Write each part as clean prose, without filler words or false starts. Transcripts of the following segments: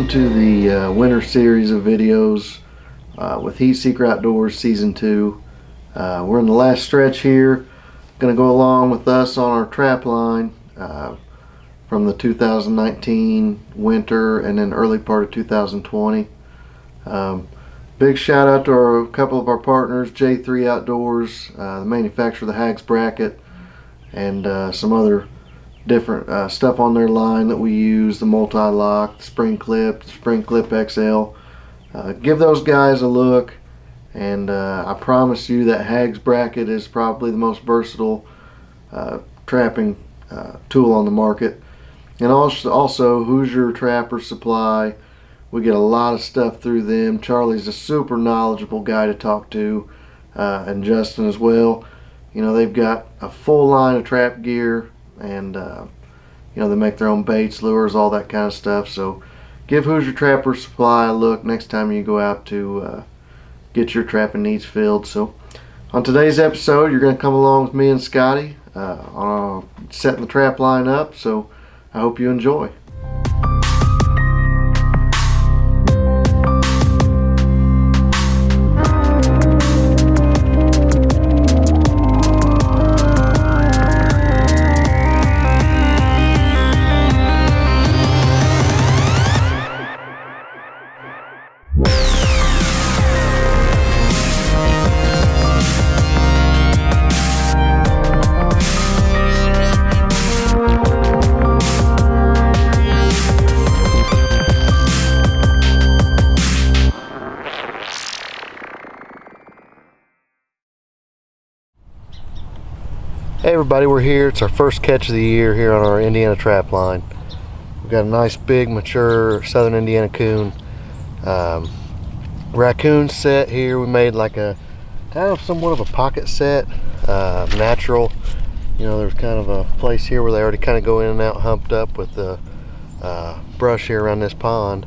to the winter series of videos with Heat Seeker Outdoors Season 2. We're in the last stretch here. Going to go along with us on our trap line from the 2019 winter and then early part of 2020. Big shout out to a couple of our partners, J3 Outdoors, the manufacturer of the Hags bracket, and some other different stuff on their line that we use, the multi-lock, the Spring Clip XL. Give those guys a look, and I promise you that Hags bracket is probably the most versatile trapping tool on the market. And also Hoosier Trapper Supply, we get a lot of stuff through them. Charlie's a super knowledgeable guy to talk to, and Justin as well. You know, they've got a full line of trap gear, and you know, they make their own baits, lures, all that kind of stuff. So give Hoosier Trapper Supply a look next time you go out to get your trapping needs filled. So on today's episode, you're going to come along with me and Scotty on setting the trap line up. So I hope you enjoy. Hey everybody, we're here. It's our first catch of the year here on our Indiana trap line. We've got a nice big mature southern Indiana coon. Raccoon set here. We made like a kind of somewhat of a pocket set, natural. You know, there's kind of a place here where they already kind of go in and out humped up with the brush here around this pond,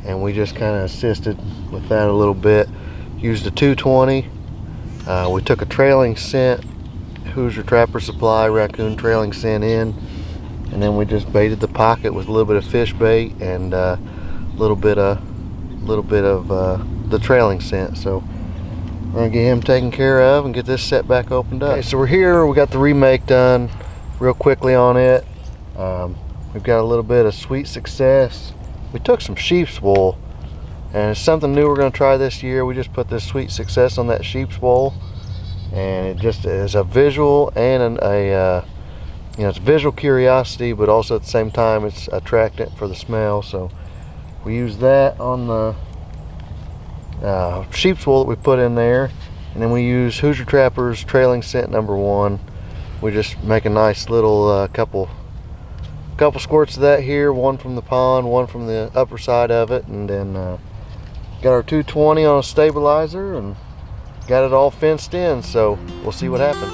and we just kind of assisted with that a little bit. Used a 220. We took a trailing scent, Hoosier Trapper Supply raccoon trailing scent in, and then we just baited the pocket with a little bit of fish bait and a little bit of the trailing scent. So we're gonna get him taken care of and get this set back opened up. Okay, so we're here. We got the remake done real quickly on it. We've got a little bit of Sweet Success. We took some sheep's wool, and it's something new we're gonna try this year. We just put this Sweet Success on that sheep's wool, and it just is a visual and you know, it's visual curiosity, but also at the same time it's attractant for the smell. So we use that on the sheep's wool that we put in there, and then we use Hoosier Trapper's trailing scent #1. We just make a nice little couple squirts of that here, one from the pond, one from the upper side of it, and then got our 220 on a stabilizer and got it all fenced in. So we'll see what happens.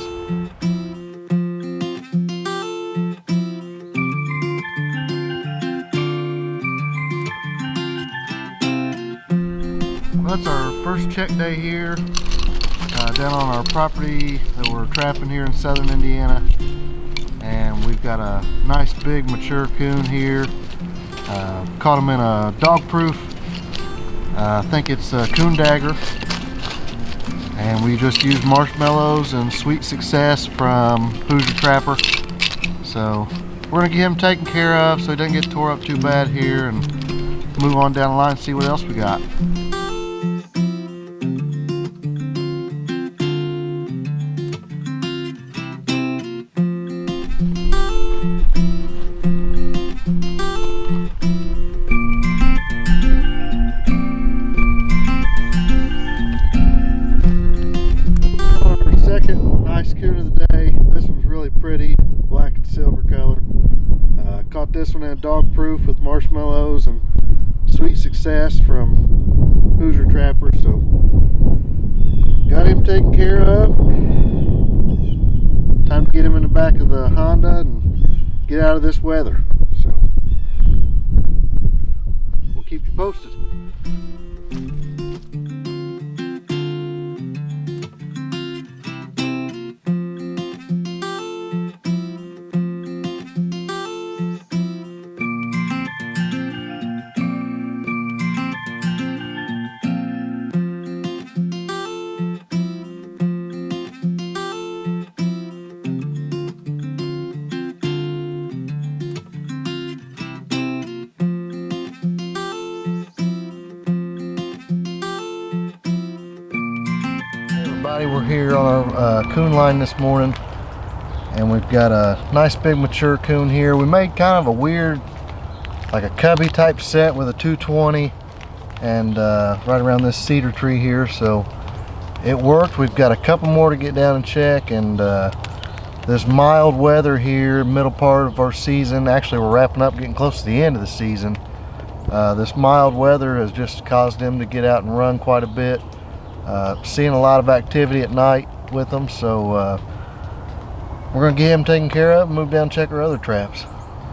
Well, that's our first check day here down on our property that we're trapping here in southern Indiana, and we've got a nice big mature coon here. Caught him in a dog proof, I think it's a coon dagger, and we just used marshmallows and Sweet Success from Hoosier Trapper. So we're gonna get him taken care of so he doesn't get tore up too bad here, and move on down the line and see what else we got. Nice coon of the day. This one's really pretty, black and silver color. Caught this one in a dog proof with marshmallows and Sweet Success from Hoosier Trapper. So got him taken care of. Time to get him in the back of the Honda and get out of this weather. So we'll keep you posted. Everybody, we're here on our coon line this morning, and we've got a nice big mature coon here. We made kind of a weird, like a cubby type set with a 220 and right around this cedar tree here, so it worked. We've got a couple more to get down and check, and this mild weather here, middle part of our season, actually we're wrapping up, getting close to the end of the season. This mild weather has just caused them to get out and run quite a bit. Seeing a lot of activity at night with them, so we're gonna get him taken care of and move down and check our other traps.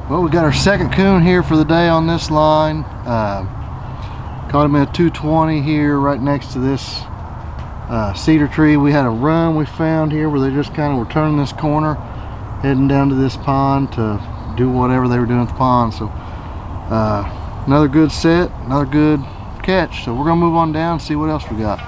Well, we got our second coon here for the day on this line. Caught him at 220 here right next to this cedar tree. We had a run we found here where they just kind of were turning this corner, heading down to this pond to do whatever they were doing at the pond. So another good set, another good catch. So we're gonna move on down and see what else we got.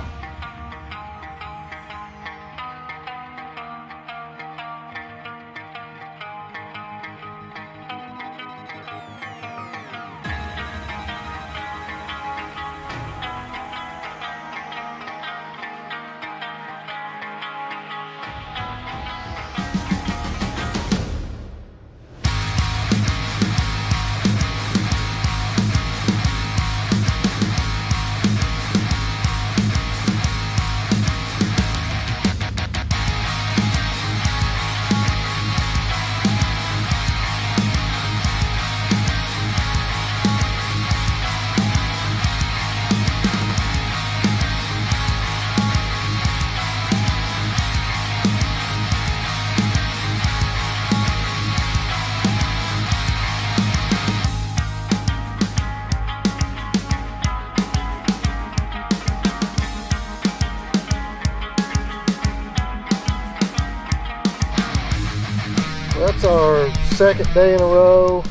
That's our second day in a row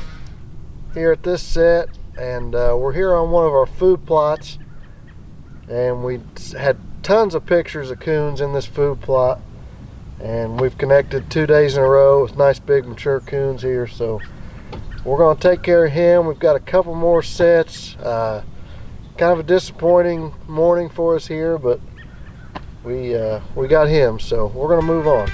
here at this set, and we're here on one of our food plots, and we had tons of pictures of coons in this food plot, and we've connected 2 days in a row with nice big mature coons here, so we're going to take care of him. We've got a couple more sets. Kind of a disappointing morning for us here, but we got him, so we're going to move on.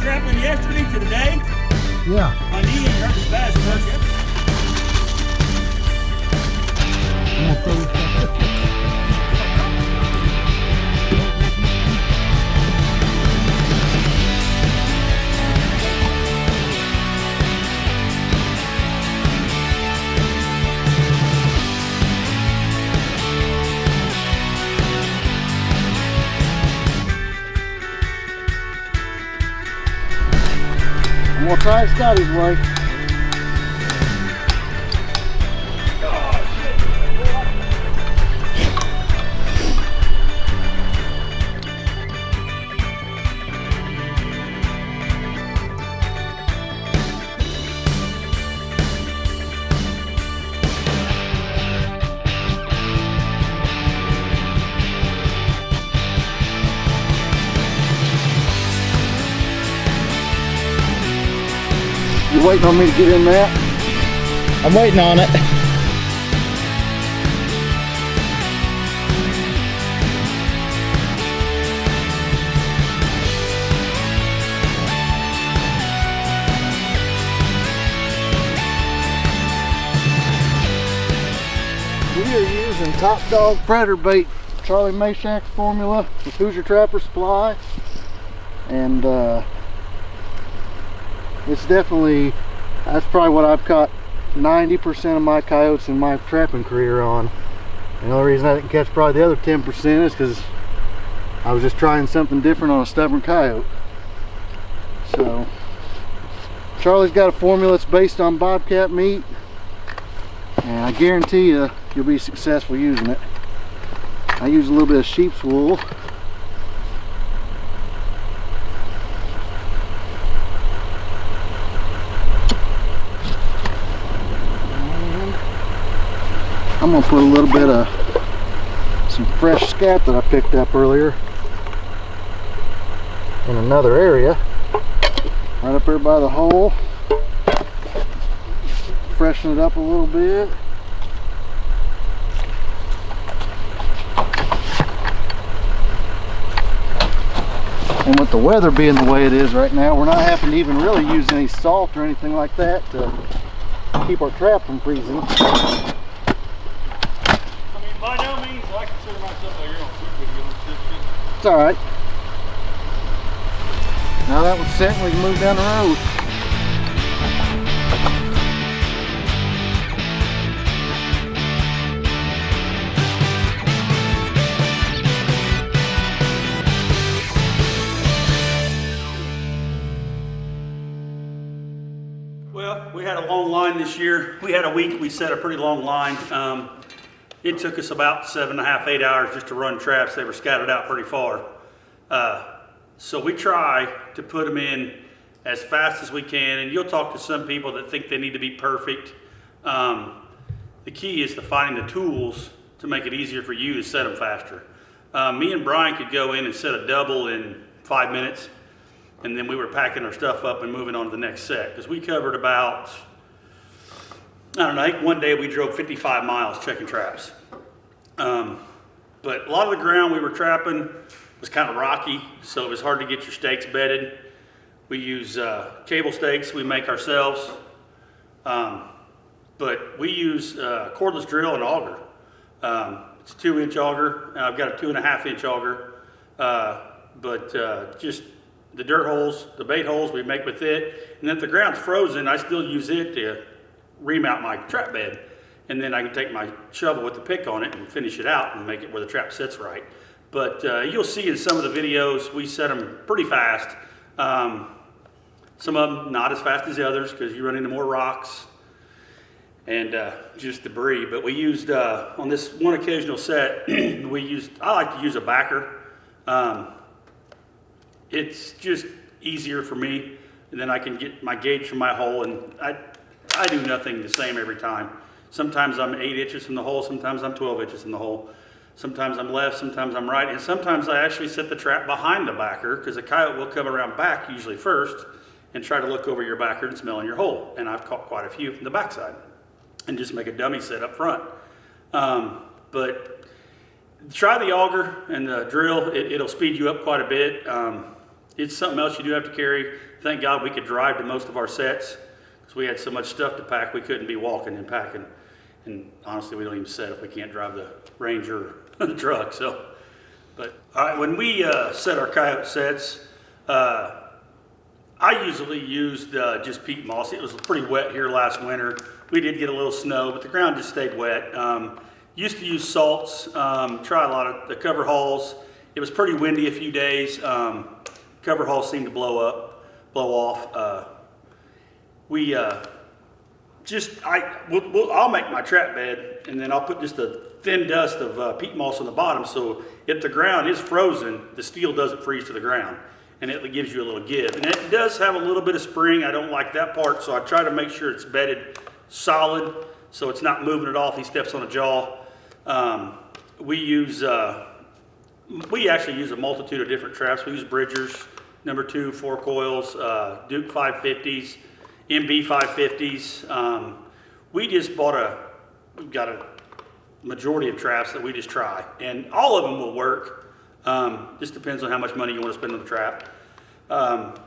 Traveling yesterday to today. Yeah. My knee ain't hurt as bad as it hurt We'll try Scotty's way. You waiting on me to get in that? I'm waiting on it. We are using Top Dog Predator Bait, Charlie Mashak's formula with Hoosier Trapper Supply, and it's definitely, that's probably what I've caught 90% of my coyotes in my trapping career on. And the only reason I didn't catch probably the other 10% is because I was just trying something different on a stubborn coyote. So Charlie's got a formula that's based on bobcat meat, and I guarantee you, you'll be successful using it. I use a little bit of sheep's wool. And I'm gonna put a little bit of some fresh scat that I picked up earlier in another area, right up there by the hole. Freshen it up a little bit. And with the weather being the way it is right now, we're not having to even really use any salt or anything like that to keep our trap from freezing. I mean, by no means do I consider myself a real food video. It's alright. Now that one's set, we can move down the road. Well, we had a long line this year. We had a week, we set a pretty long line. It took us about 7.5, 8 hours just to run traps. They were scattered out pretty far. So we try to put them in as fast as we can, and you'll talk to some people that think they need to be perfect. The key is to finding the tools to make it easier for you to set them faster. Me and Brian could go in and set a double in 5 minutes, and then we were packing our stuff up and moving on to the next set, because we covered about, I don't know, I think one day we drove 55 miles checking traps. But a lot of the ground we were trapping was kind of rocky, so it was hard to get your stakes bedded. We use cable stakes we make ourselves, but we use cordless drill and auger. It's a 2-inch auger. I've got a 2.5-inch auger, but just the dirt holes, the bait holes we make with it, and if the ground's frozen, I still use it to remount my trap bed, and then I can take my shovel with the pick on it and finish it out and make it where the trap sits right. But you'll see in some of the videos, we set them pretty fast. Some of them not as fast as the others because you run into more rocks and just debris. But we used, on this one occasional set, I like to use a backer. It's just easier for me, and then I can get my gauge from my hole, and I do nothing the same every time. Sometimes I'm 8 inches from the hole, sometimes I'm 12 inches from the hole. Sometimes I'm left, sometimes I'm right, and sometimes I actually set the trap behind the backer, because a coyote will come around back usually first and try to look over your backer and smell in your hole. And I've caught quite a few from the backside, and just make a dummy set up front. But try the auger and the drill. It'll speed you up quite a bit. It's something else you do have to carry. Thank God we could drive to most of our sets, because we had so much stuff to pack we couldn't be walking and packing. And honestly, we don't even set if we can't drive the Ranger or the truck. So, but all right, when we set our coyote sets, I usually used just peat moss. It was pretty wet here last winter. We did get a little snow, but the ground just stayed wet. Used to use salts, try a lot of the cover hulls. It was pretty windy a few days. Cover hulls seemed to blow off. I'll make my trap bed, and then I'll put just a thin dust of peat moss on the bottom, so if the ground is frozen, the steel doesn't freeze to the ground, and it gives you a little give. And it does have a little bit of spring. I don't like that part, so I try to make sure it's bedded solid, so it's not moving it off. He steps on a jaw. We actually use a multitude of different traps. We use Bridgers, number 2, 4 coils, Duke 550s, MB 550s. We've got a majority of traps that we just try, and all of them will work. Just depends on how much money you want to spend on the trap.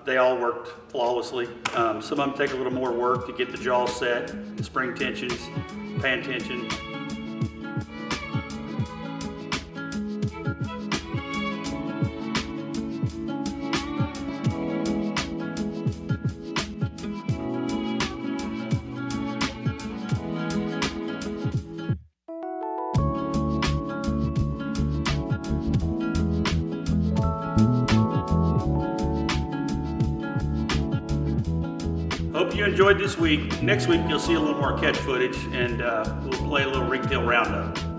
They all worked flawlessly. Some of them take a little more work to get the jaw set, spring tensions, pan tension. Hope hope you enjoyed this week. Next week you'll see a little more catch footage, and we'll play a little ringtail roundup.